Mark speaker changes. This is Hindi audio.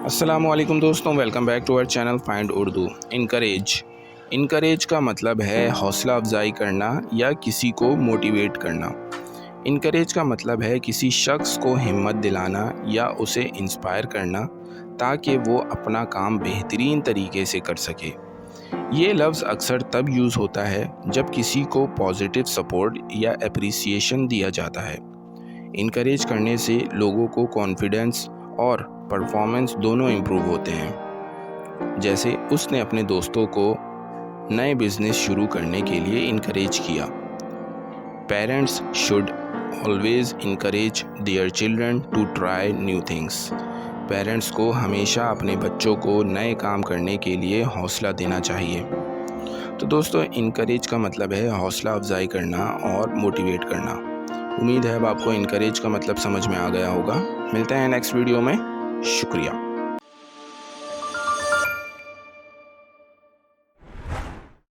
Speaker 1: अस्सलामुअलैकुम दोस्तों, welcome back to our channel find Urdu. Encourage का मतलब है हौसला अफजाई करना या किसी को मोटिवेट करना। इनकरेज का मतलब है किसी शख्स को हिम्मत दिलाना या उसे इंस्पायर करना ताकि वो अपना काम बेहतरीन तरीके से कर सके। ये लफ्ज़ अक्सर तब यूज़ होता है जब किसी को पॉजिटिव सपोर्ट या अप्रिसिएशन दिया जाता है। इनकरेज करने से लोगों को कॉन्फिडेंस और परफॉर्मेंस दोनों इम्प्रूव होते हैं। जैसे उसने अपने दोस्तों को नए बिजनेस शुरू करने के लिए इनकरेज किया। Parents should always encourage their children to try new things. Parents को हमेशा अपने बच्चों को नए काम करने के लिए हौसला देना चाहिए। तो दोस्तों, इनकरेज का मतलब है हौसला अफजाई करना और मोटिवेट करना। उम्मीद है अब आपको इनकरेज का मतलब समझ में आ गया होगा। मिलते हैं नेक्स्ट वीडियो में। शुक्रिया।